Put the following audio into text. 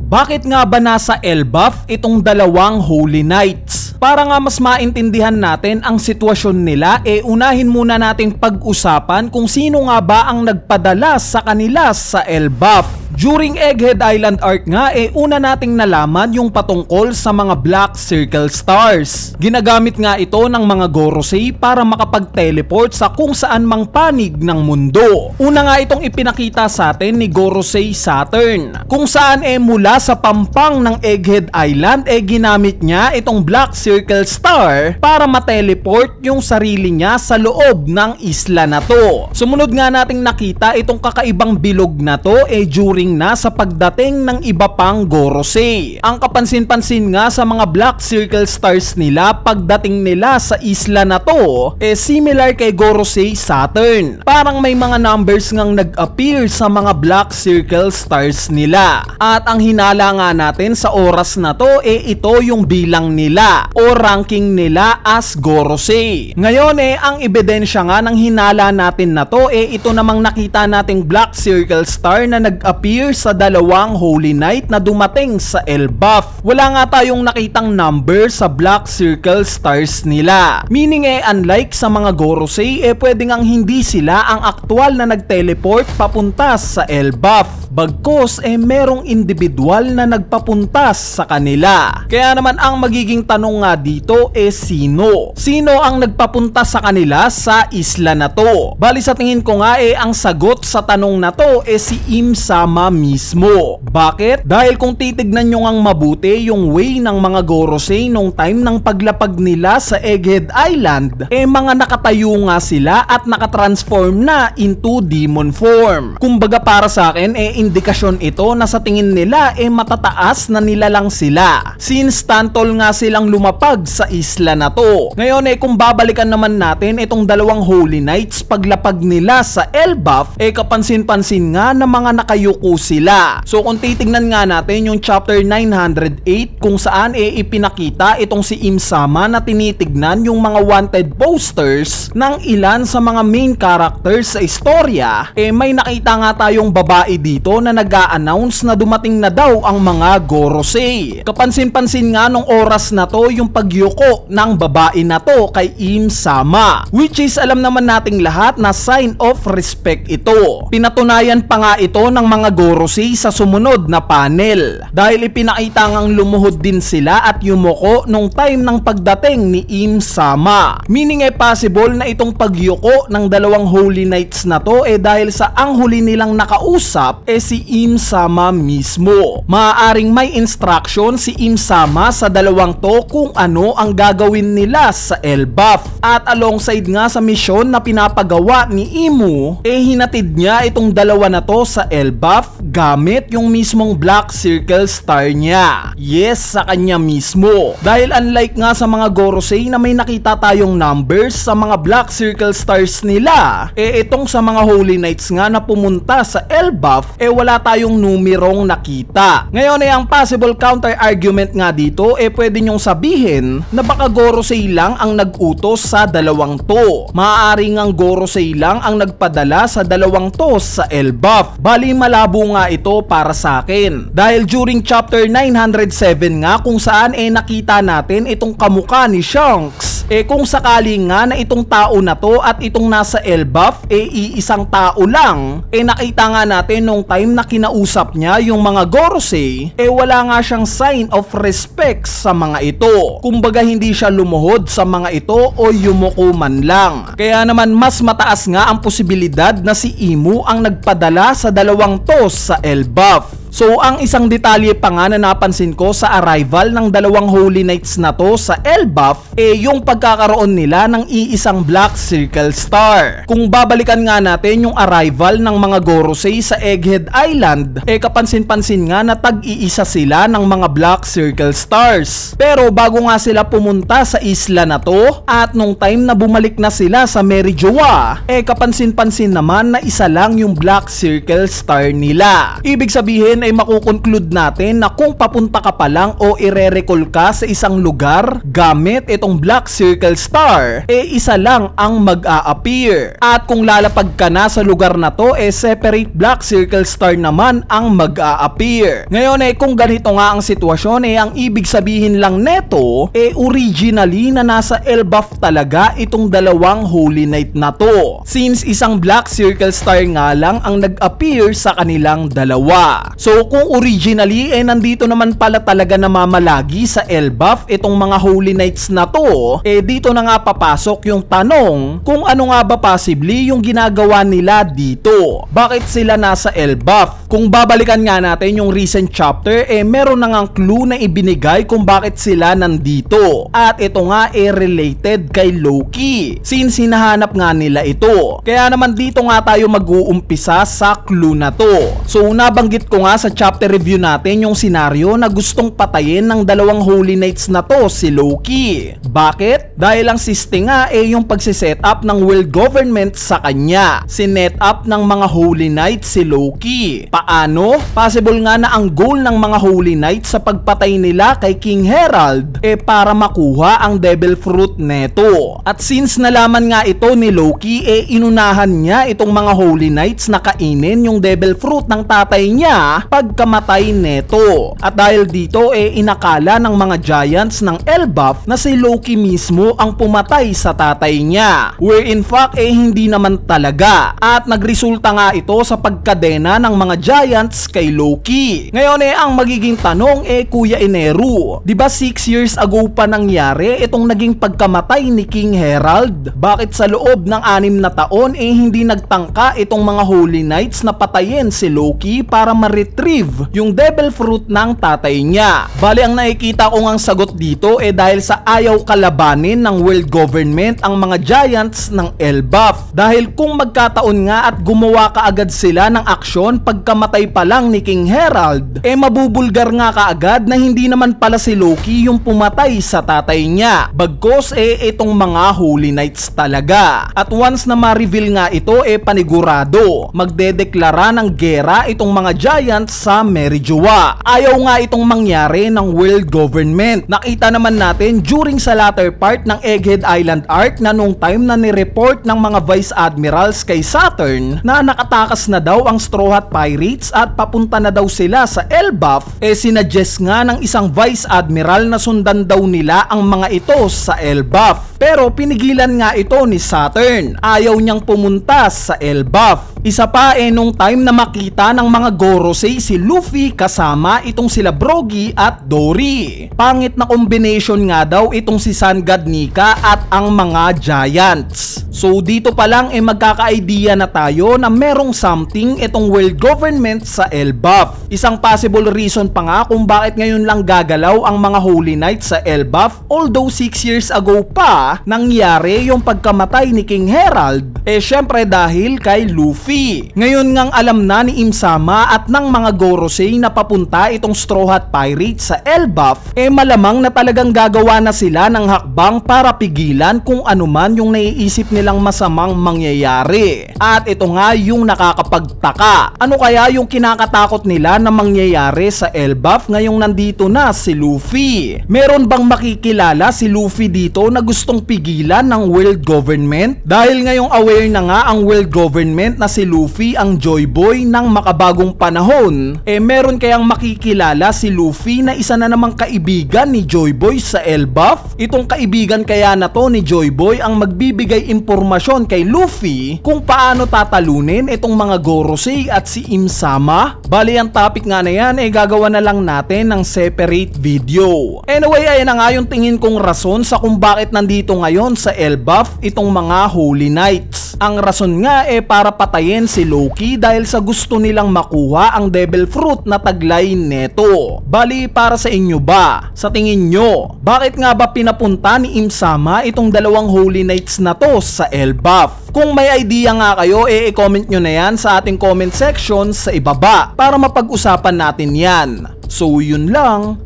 Bakit nga ba nasa Elbaf itong dalawang Holy Knights? Para nga mas maintindihan natin ang sitwasyon nila, unahin muna nating pag-usapan kung sino nga ba ang nagpadala sa kanila sa Elbaf. During Egghead Island arc nga, una nating nalaman yung patungkol sa mga Black Circle Stars. Ginagamit nga ito ng mga Gorosei para makapag-teleport sa kung saan mang panig ng mundo. Una nga itong ipinakita sa atin ni Gorosei Saturn, kung saan mula sa pampang ng Egghead Island ginamit niya itong Black Circle Star para ma-teleport yung sarili niya sa loob ng isla na to. Sumunod nga nating nakita itong kakaibang bilog na to during na sa pagdating ng iba pang Gorosei. Ang kapansin-pansin nga sa mga Black Circle Stars nila pagdating nila sa isla na to similar kay Gorosei Saturn. Parang may mga numbers ngang nag-appear sa mga Black Circle Stars nila. At ang hinala nga natin sa oras na to ito yung bilang nila o ranking nila as Gorosei. Ngayon ang ebidensya nga ng hinala natin na to ito namang nakita nating Black Circle Star na nag-appear sa dalawang Holy Knight na dumating sa Elbaf. Wala nga tayong nakitang number sa Black Circle Stars nila. Meaning unlike sa mga Gorosei pwede ngang hindi sila ang aktual na nag-teleport papunta sa Elbaf. Bagkos merong individual na nagpapuntas sa kanila. Kaya naman ang magiging tanong nga dito sino? Sino ang nagpapunta sa kanila sa isla na to? Bali sa tingin ko nga ang sagot sa tanong na to si Im Sama mismo. Bakit? Dahil kung titignan nyo ngang mabuti yung way ng mga Gorosei nung time ng paglapag nila sa Egghead Island, mga nakatayo nga sila at nakatransform na into demon form. Kumbaga para sa akin indikasyon ito na sa tingin nila matataas na nilalang sila, since tantol nga silang lumapag sa isla na to. Ngayon kung babalikan naman natin itong dalawang Holy Knights paglapag nila sa Elbaf, kapansin-pansin nga na mga nakayuko sila. So kung titignan nga natin yung chapter 908 kung saan ipinakita itong si Im Sama na tinitignan yung mga wanted posters ng ilan sa mga main characters sa istorya, may nakita nga tayong babae dito na nag-a-announce na dumating na daw ang mga Gorosei. Kapansin-pansin nga nung oras na to yung pagyuko ng babae na to kay Im Sama, which is alam naman nating lahat na sign of respect ito. Pinatunayan pa nga ito ng mga Gorosei sa sumunod na panel dahil ipinakita ngang lumuhod din sila at yumuko nung time ng pagdating ni Im Sama. Meaning possible na itong pagyuko ng dalawang Holy Knights na to dahil sa ang huli nilang nakausap si Im Sama mismo. Maaaring may instruction si Im Sama sa dalawang to kung ano ang gagawin nila sa Elbaf. At alongside nga sa misyon na pinapagawa ni Imu, hinatid niya itong dalawa na to sa Elbaf gamit yung mismong Black Circle Star niya. Yes, sa kanya mismo. Dahil unlike nga sa mga Gorosei na may nakita tayong numbers sa mga Black Circle Stars nila, itong sa mga Holy Knights nga na pumunta sa Elbaf, wala tayong numerong nakita. Ngayon ang possible counter argument nga dito pwede nyong sabihin na baka Gorosei lang ang nag-utos sa dalawang to. Maaari ngang Gorosei lang ang nagpadala sa dalawang to sa Elbaf. Bali malabo nga ito para sa akin. Dahil during chapter 907 nga kung saan nakita natin itong kamukha ni Shanks, kung sakali nga na itong tao na to at itong nasa Elbaf iisang tao lang, nakita nga natin nung time na kinausap niya yung mga Gorosei, wala nga siyang sign of respect sa mga ito. Kumbaga hindi siya lumuhod sa mga ito o yumuko man lang. Kaya naman mas mataas nga ang posibilidad na si Imu ang nagpadala sa dalawang to sa Elbaf. So ang isang detalye pa nga na napansin ko sa arrival ng dalawang Holy Knights na to sa Elbaf yung pagkakaroon nila ng iisang Black Circle Star. Kung babalikan nga natin yung arrival ng mga Gorosei sa Egghead Island, kapansin-pansin nga na tag-iisa sila ng mga Black Circle Stars. Pero bago nga sila pumunta sa isla na to at nung time na bumalik na sila sa Merijoa, kapansin-pansin naman na isa lang yung Black Circle Star nila. Ibig sabihin ay makukonclude natin na kung papunta ka pa lang o ire-recall ka sa isang lugar gamit itong Black Circle Star, isa lang ang mag-a-appear. At kung lalapag ka na sa lugar na to, separate Black Circle Star naman ang mag-a-appear. Ngayon kung ganito nga ang sitwasyon, ang ibig sabihin lang neto, originally na nasa Elbaf talaga itong dalawang Holy Knight na to. Since isang Black Circle Star nga lang ang nag-appear sa kanilang dalawa. So kung originally nandito naman pala talaga namamalagi sa Elbaf itong mga Holy Knights na to, dito na nga papasok yung tanong kung ano nga ba possibly yung ginagawa nila dito. Bakit sila nasa Elbaf? Kung babalikan nga natin yung recent chapter, meron na ngang clue na ibinigay kung bakit sila nandito. At ito nga related kay Loki, since hinahanap nga nila ito. Kaya naman dito nga tayo mag-uumpisa sa clue na to. So nabanggit ko nga sa chapter review natin yung senaryo na gustong patayin ng dalawang Holy Knights na to si Loki. Bakit? Dahil ang siste nga yung pagsiset up ng world government sa kanya. Sinet up ng mga Holy Knights si Loki. Paano? Possible nga na ang goal ng mga Holy Knights sa pagpatay nila kay King Herald para makuha ang Devil Fruit neto. At since nalaman nga ito ni Loki, inunahan niya itong mga Holy Knights na kainin yung Devil Fruit ng tatay niya pagkamatay neto. At dahil dito inakala ng mga giants ng Elbaf na si Loki mismo ang pumatay sa tatay niya, where in fact hindi naman talaga. At nagresulta nga ito sa pagkadena ng mga giants kay Loki. Ngayon ang magiging tanong Kuya Eneru, di ba 6 years ago pa nangyari itong naging pagkamatay ni King Herald? Bakit sa loob ng 6 na taon hindi nagtangka itong mga Holy Knights na patayin si Loki para ma-retrieve yung Devil Fruit ng tatay niya? Bali ang nakikita ko ngang sagot dito dahil sa ayaw kalabanin ng world government ang mga giants ng Elbaf. Dahil kung magkataon nga at gumawa kaagad sila ng aksyon pagkamatay pa lang ni King Herald, mabubulgar nga kaagad na hindi naman pala si Loki yung pumatay sa tatay niya, bagkos itong mga Holy Knights talaga. At once na ma-reveal nga ito panigurado magdedeklara ng gera itong mga giants sa Merijoa. Ayaw nga itong mangyari ng world government. Nakita naman natin during sa latter part ng Egghead Island arc na nung time na ni-report ng mga Vice Admirals kay Saturn na nakatakas na daw ang Straw Hat Pirates at papunta na daw sila sa Elbaf, sinuggest nga ng isang Vice Admiral na sundan daw nila ang mga ito sa Elbaf. Pero pinigilan nga ito ni Saturn. Ayaw niyang pumunta sa Elbaf. Isa pa nung time na makita ng mga Gorosei si Luffy kasama itong sila Brogy at Dory. Pangit na combination nga daw itong si Sun God Nika at ang mga giants. So dito pa lang magkaka-idea na tayo na merong something itong world government sa Elbaf. Isang possible reason pa nga kung bakit ngayon lang gagalaw ang mga Holy Knights sa Elbaf, although 6 years ago pa nangyari yung pagkamatay ni King Herald, syempre dahil kay Luffy. Ngayon ngang alam na ni Im-sama at ng mga Gorosei na papunta itong Straw Hat Pirates sa Elbaf, malamang na talagang gagawa na sila ng hakbang para pigilan kung anuman yung naiisip nilang masamang mangyayari. At ito nga yung nakakapagtaka. Ano kaya yung kinakatakot nila na mangyayari sa Elbaf ngayong nandito na si Luffy? Meron bang makikilala si Luffy dito na gustong pigilan ng world government? Dahil ngayong aware na nga ang world government na si Luffy ang Joy Boy ng makabagong panahon, meron kayang makikilala si Luffy na isa na namang kaibigan ni Joy Boy sa Elbaf? Itong kaibigan kaya na to ni Joy Boy ang magbibigay impormasyon kay Luffy kung paano tatalunin itong mga Gorosei at si Im-sama? Bali ang topic nga na yan gagawa na lang natin ng separate video. Anyway, ayan na nga yung tingin kong rason sa kung bakit nandito ngayon sa Elbaf itong mga Holy Knights. Ang rason nga para patayin si Loki dahil sa gusto nilang makuha ang Devil Fruit na taglay neto. Bali para sa inyo ba? Sa tingin nyo, bakit nga ba pinapunta ni Im-sama itong dalawang Holy Knights na to sa Elbaf? Kung may idea nga kayo, i-comment nyo na yan sa ating comment section sa ibaba para mapag-usapan natin yan. So yun lang.